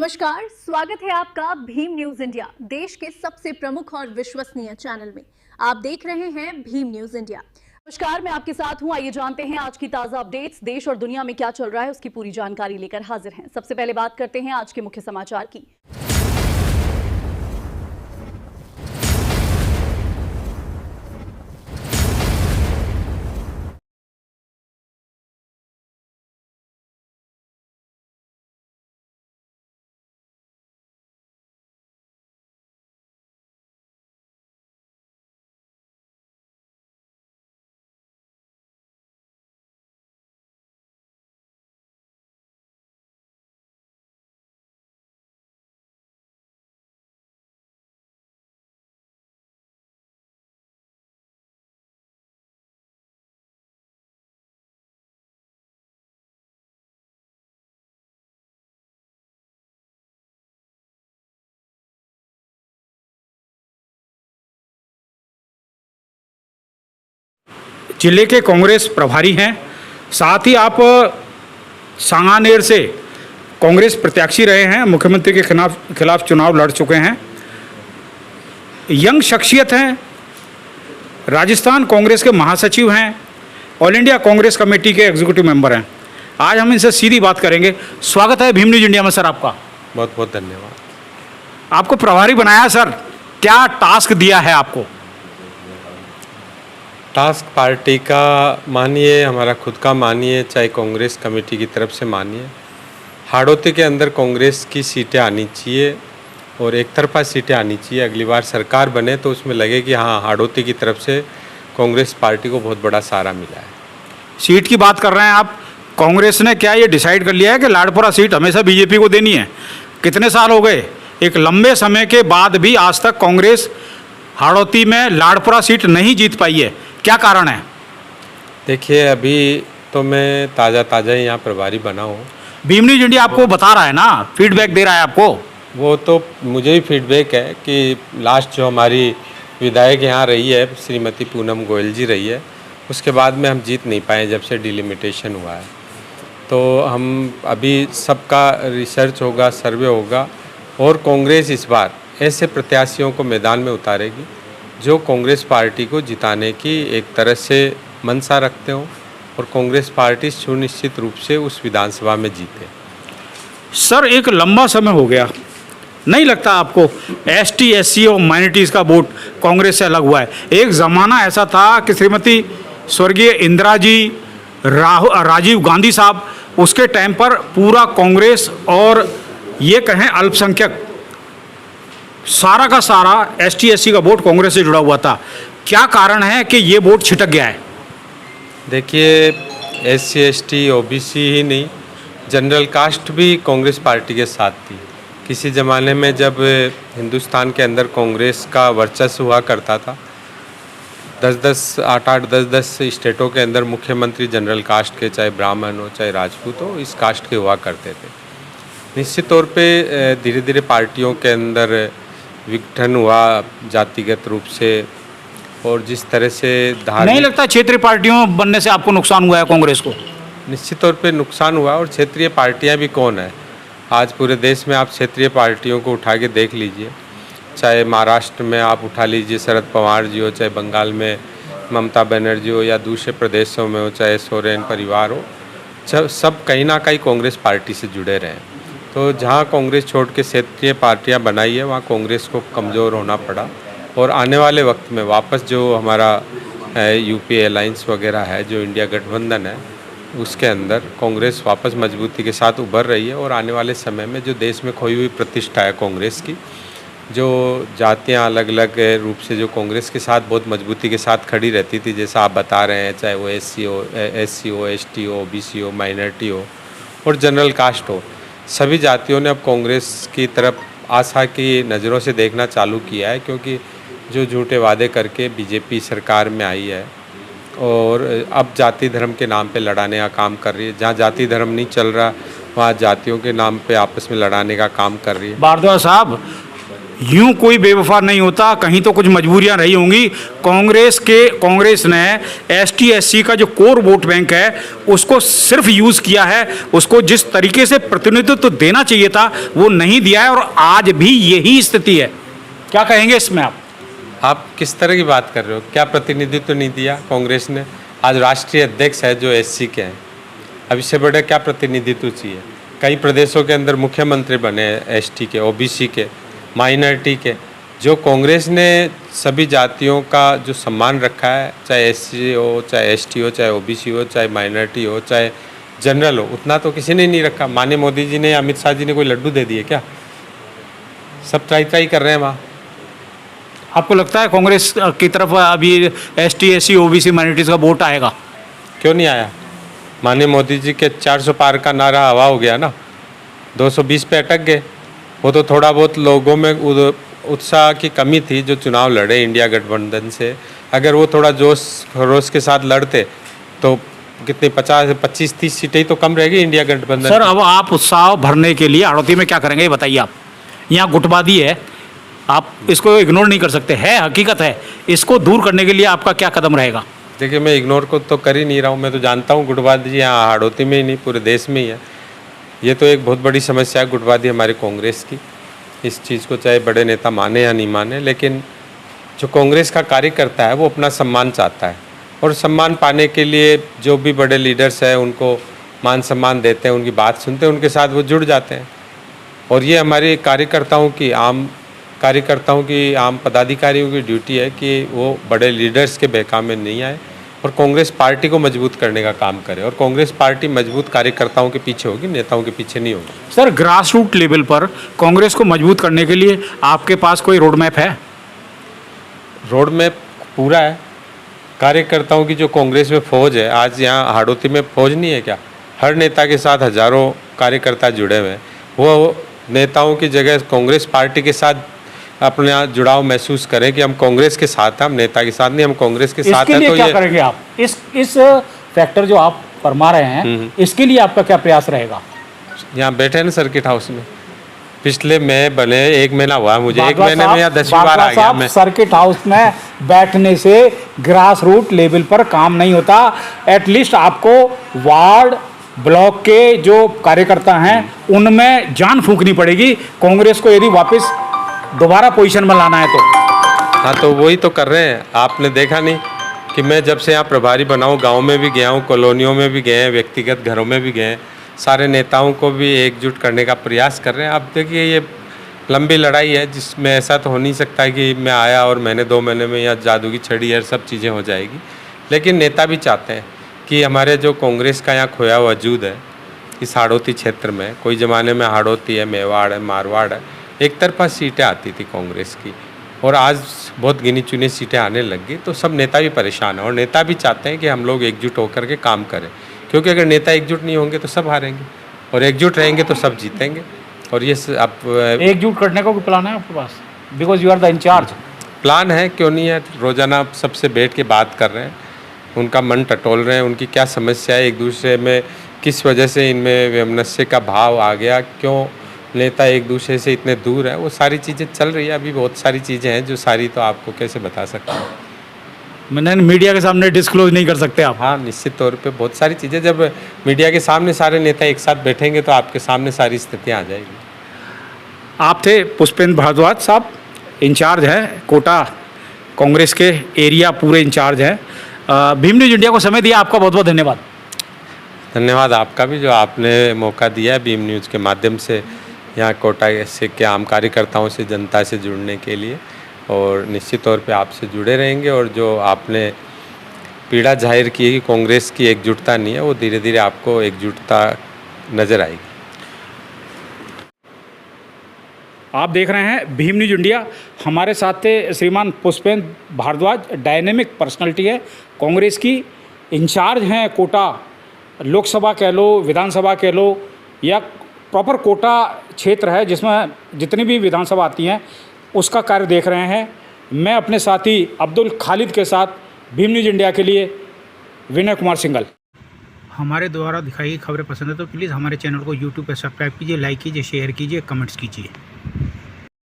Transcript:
नमस्कार, स्वागत है आपका भीम न्यूज इंडिया, देश के सबसे प्रमुख और विश्वसनीय चैनल में। आप देख रहे हैं भीम न्यूज इंडिया। नमस्कार, मैं आपके साथ हूं। आइए जानते हैं आज की ताजा अपडेट्स। देश और दुनिया में क्या चल रहा है उसकी पूरी जानकारी लेकर हाजिर हैं। सबसे पहले बात करते हैं आज के मुख्य समाचार की। जिले के कांग्रेस प्रभारी हैं, साथ ही आप सांगानेर से कांग्रेस प्रत्याशी रहे हैं, मुख्यमंत्री के खिलाफ चुनाव लड़ चुके हैं, यंग शख्सियत हैं, राजस्थान कांग्रेस के महासचिव हैं, ऑल इंडिया कांग्रेस कमेटी के एग्जीक्यूटिव मेंबर हैं। आज हम इनसे सीधी बात करेंगे। स्वागत है भीम न्यूज इंडिया में सर आपका। बहुत बहुत धन्यवाद। आपको प्रभारी बनाया सर, क्या टास्क दिया है आपको? टास्क पार्टी का मानिए, हमारा खुद का मानिए, चाहे कांग्रेस कमेटी की तरफ से मानिए, हाड़ौती के अंदर कांग्रेस की सीटें आनी चाहिए और एक तरफा सीटें आनी चाहिए। अगली बार सरकार बने तो उसमें लगे कि हाँ, हाड़ौती की तरफ से कांग्रेस पार्टी को बहुत बड़ा सहारा मिला है। सीट की बात कर रहे हैं आप, कांग्रेस ने क्या ये डिसाइड कर लिया है कि लाडपुरा सीट हमेशा बीजेपी को देनी है? कितने साल हो गए, एक लंबे समय के बाद भी आज तक कांग्रेस हाड़ौती में लाडपुरा सीट नहीं जीत पाई है, क्या कारण है? देखिए, अभी तो मैं ताज़ा ही यहाँ प्रभारी बना हूँ। भीम न्यूज इंडिया आपको बता रहा है ना, फीडबैक दे रहा है आपको। वो तो मुझे ही फीडबैक है कि लास्ट जो हमारी विधायक यहाँ रही है, श्रीमती पूनम गोयल जी रही है, उसके बाद में हम जीत नहीं पाए जब से डिलिमिटेशन हुआ है। तो हम अभी सबका रिसर्च होगा, सर्वे होगा और कांग्रेस इस बार ऐसे प्रत्याशियों को मैदान में उतारेगी जो कांग्रेस पार्टी को जिताने की एक तरह से मंशा रखते हों और कांग्रेस पार्टी सुनिश्चित रूप से उस विधानसभा में जीते। सर, एक लंबा समय हो गया, नहीं लगता आपको एसटी एससी और माइनॉरिटीज़ का वोट कांग्रेस से अलग हुआ है? एक ज़माना ऐसा था कि श्रीमती स्वर्गीय इंदिरा जी, राजीव गांधी साहब, उसके टाइम पर पूरा कांग्रेस और ये कहें अल्पसंख्यक सारा का सारा एसटी एससी का वोट कांग्रेस से जुड़ा हुआ था। क्या कारण है कि ये वोट छिटक गया है? देखिए, एससी एसटी ओबीसी ही नहीं, जनरल कास्ट भी कांग्रेस पार्टी के साथ थी। किसी ज़माने में जब हिंदुस्तान के अंदर कांग्रेस का वर्चस्व हुआ करता था, 10-10 स्टेटों के अंदर मुख्यमंत्री जनरल कास्ट के, चाहे ब्राह्मण हो चाहे राजपूत हो, इस कास्ट के हुआ करते थे। निश्चित तौर पे धीरे धीरे पार्टियों के अंदर विघटन हुआ जातिगत रूप से, और जिस तरह से नहीं लगता क्षेत्रीय पार्टियों बनने से आपको नुकसान हुआ है कांग्रेस को? निश्चित तौर पे नुकसान हुआ। और क्षेत्रीय पार्टियां भी कौन है, आज पूरे देश में आप क्षेत्रीय पार्टियों को उठा के देख लीजिए, चाहे महाराष्ट्र में आप उठा लीजिए शरद पवार जी हो, चाहे बंगाल में ममता बनर्जी हो, या दूसरे प्रदेशों में हो, चाहे सोरेन परिवार हो, सब कहीं ना कहीं कांग्रेस पार्टी से जुड़े रहे हैं। तो जहाँ कांग्रेस छोड़ के क्षेत्रीय पार्टियां बनाई है, वहाँ कांग्रेस को कमज़ोर होना पड़ा। और आने वाले वक्त में वापस जो हमारा यूपी अलायंस वगैरह है, जो इंडिया गठबंधन है, उसके अंदर कांग्रेस वापस मजबूती के साथ उभर रही है। और आने वाले समय में जो देश में खोई हुई प्रतिष्ठा है कांग्रेस की, जो जातियां अलग अलग रूप से जो कांग्रेस के साथ बहुत मजबूती के साथ खड़ी रहती थी, जैसा आप बता रहे हैं, चाहे वो एससी हो, एसटी हो, ओबीसी हो, माइनॉरिटी हो और जनरल कास्ट हो, सभी जातियों ने अब कांग्रेस की तरफ आशा की नज़रों से देखना चालू किया है। क्योंकि जो झूठे वादे करके बीजेपी सरकार में आई है और अब जाति धर्म के नाम पे लड़ाने का काम कर रही है, जहाँ जाति धर्म नहीं चल रहा वहाँ जातियों के नाम पे आपस में लड़ाने का काम कर रही है। भारद्वाज साहब, यूं कोई बेवफा नहीं होता, कहीं तो कुछ मजबूरियां रही होंगी। कांग्रेस ने एसटी एससी का जो कोर वोट बैंक है उसको सिर्फ यूज़ किया है, उसको जिस तरीके से प्रतिनिधित्व देना चाहिए था वो नहीं दिया है, और आज भी यही स्थिति है। क्या कहेंगे इसमें आप किस तरह की बात कर रहे हो? क्या प्रतिनिधित्व नहीं दिया कांग्रेस ने? आज राष्ट्रीय अध्यक्ष है जो एससी के हैं, अब इससे बड़े क्या प्रतिनिधित्व चाहिए? कई प्रदेशों के अंदर मुख्यमंत्री बने एसटी के, ओबीसी के, माइनॉरिटी के। जो कांग्रेस ने सभी जातियों का जो सम्मान रखा है, चाहे एससी हो, चाहे एसटी हो, चाहे ओबीसी हो, चाहे माइनॉरिटी हो, चाहे जनरल हो, उतना तो किसी ने नहीं रखा। माननीय मोदी जी ने, अमित शाह जी ने कोई लड्डू दे दिए क्या? सब ट्राई कर रहे हैं वहाँ। आपको लगता है कांग्रेस की तरफ अभी एसटी एससी ओबीसी माइनॉरिटीज का वोट आएगा? क्यों नहीं आया? माननीय मोदी जी के 400 पार का नारा हवा हो गया ना, 220 पे अटक गए। वो तो थोड़ा बहुत लोगों में उत्साह की कमी थी जो चुनाव लड़े इंडिया गठबंधन से। अगर वो थोड़ा जोश खरोश के साथ लड़ते तो कितनी 25-30 सीटें तो कम रहेगी इंडिया गठबंधन। सर, अब आप उत्साह भरने के लिए हड़ौती में क्या करेंगे ये बताइए आप। यहाँ गुटबाजी है, आप इसको इग्नोर नहीं कर सकते, है हकीकत है। इसको दूर करने के लिए आपका क्या कदम रहेगा? देखिए, मैं इग्नोर को तो कर ही नहीं रहा हूँ। मैं तो जानता हूँ गुटबाजी यहाँ हाड़ौती में ही नहीं, पूरे देश में ही है। ये तो एक बहुत बड़ी समस्या है गुटबाजी हमारी कांग्रेस की। इस चीज़ को चाहे बड़े नेता माने या नहीं माने, लेकिन जो कांग्रेस का कार्यकर्ता है वो अपना सम्मान चाहता है, और सम्मान पाने के लिए जो भी बड़े लीडर्स हैं उनको मान सम्मान देते हैं, उनकी बात सुनते हैं, उनके साथ वो जुड़ जाते हैं। और ये हमारे कार्यकर्ताओं की, आम पदाधिकारियों की ड्यूटी है कि वो बड़े लीडर्स के बहकावे में नहीं आए और कांग्रेस पार्टी को मजबूत करने का काम करे। और कांग्रेस पार्टी मजबूत कार्यकर्ताओं के पीछे होगी, नेताओं के पीछे नहीं होगी। सर, ग्रास रूट लेवल पर कांग्रेस को मजबूत करने के लिए आपके पास कोई रोड मैप है? रोड मैप पूरा है। कार्यकर्ताओं की जो कांग्रेस में फौज है, आज यहाँ हाड़ौती में फौज नहीं है क्या? हर नेता के साथ हजारों कार्यकर्ता जुड़े हुए हैं। वो नेताओं की जगह कांग्रेस पार्टी के साथ अपने यहाँ जुड़ाव महसूस करें कि हम कांग्रेस के साथ हैं, हम नेता के साथ नहीं, हम कांग्रेस के साथ हैं। तो क्या करेंगे आप? इस फैक्टर जो आप फरमा रहे हैं, इसके लिए आपका क्या प्रयास रहेगा? यहाँ बैठे हैं ना सर्किट हाउस में, पिछले में बने 1 महीना हुआ मुझे, 1 महीने में यहाँ 10वीं बार आ गया मैं। सर्किट हाउस में बैठने से ग्रास रूट लेवल पर काम नहीं होता। एटलीस्ट आपको वार्ड ब्लॉक के जो कार्यकर्ता हैं उनमें जान फूंकनी पड़ेगी कांग्रेस को, यदि वापस दोबारा पोजीशन में लाना है तो। हाँ, तो वही तो कर रहे हैं। आपने देखा नहीं कि मैं जब से यहाँ प्रभारी बना हूँ, गाँव में भी गया हूँ, कॉलोनियों में भी गए हैं, व्यक्तिगत घरों में भी गए हैं, सारे नेताओं को भी एकजुट करने का प्रयास कर रहे हैं। आप देखिए, ये लंबी लड़ाई है जिसमें ऐसा तो हो नहीं सकता कि मैं आया और मैंने 2 महीने में यहाँ जादू की छड़ी है सब चीज़ें हो जाएगी। लेकिन नेता भी चाहते हैं कि हमारे जो कांग्रेस का यहाँ खोया वजूद है इस हाड़ौती क्षेत्र में, कोई ज़माने में हाड़ौती है, मेवाड़ है, मारवाड़ है, एक तरफा सीटें आती थी कांग्रेस की, और आज बहुत गिनी चुनी सीटें आने लग गई। तो सब नेता भी परेशान हैं और नेता भी चाहते हैं कि हम लोग एकजुट होकर के काम करें, क्योंकि अगर नेता एकजुट नहीं होंगे तो सब हारेंगे, और एकजुट रहेंगे तो सब जीतेंगे। और ये आप एकजुट करने का कोई प्लान है आपके पास? Because you are the in charge. Plan है, क्यों नहीं है। रोज़ाना सबसे बैठ के बात कर रहे हैं, उनका मन टटोल रहे हैं, उनकी क्या समस्या है, एक दूसरे में किस वजह से इनमें वैमनस्य का भाव आ गया, क्यों नेता एक दूसरे से इतने दूर है, वो सारी चीज़ें चल रही है। अभी बहुत सारी चीज़ें हैं जो सारी तो आपको कैसे बता सकता हूँ, मैंने मीडिया के सामने डिस्क्लोज नहीं कर सकते आप? हाँ, निश्चित तौर पे बहुत सारी चीज़ें जब मीडिया के सामने सारे नेता एक साथ बैठेंगे तो आपके सामने सारी स्थितियाँ आ जाएगी। आप थे पुष्पेंद्र भारद्वाज साहब, इंचार्ज हैं कोटा कांग्रेस के, एरिया पूरे इंचार्ज हैं। भीम न्यूज़ इंडिया को समय दिया, आपका बहुत बहुत धन्यवाद। धन्यवाद आपका भी, जो आपने मौका दिया है भीम न्यूज़ के माध्यम से यहाँ कोटा से के आम कार्यकर्ताओं से, जनता से जुड़ने के लिए, और निश्चित तौर पे आपसे जुड़े रहेंगे। और जो आपने पीड़ा जाहिर की है कि कांग्रेस की एकजुटता नहीं है, वो धीरे धीरे आपको एकजुटता नज़र आएगी। आप देख रहे हैं भीम न्यूज़ इंडिया। हमारे साथ थे श्रीमान पुष्पेंद्र भारद्वाज, डायनेमिक पर्सनालिटी है, कांग्रेस की इंचार्ज हैं कोटा लोकसभा कह लो, विधानसभा कह लो, या प्रॉपर कोटा क्षेत्र है जिसमें जितनी भी विधानसभा आती हैं उसका कार्य देख रहे हैं। मैं अपने साथी अब्दुल खालिद के साथ भीम न्यूज़ इंडिया के लिए विनय कुमार सिंगल। हमारे द्वारा दिखाई गई खबरें पसंद है तो प्लीज़ हमारे चैनल को यूट्यूब पर सब्सक्राइब कीजिए, लाइक कीजिए, शेयर कीजिए, कमेंट्स कीजिए।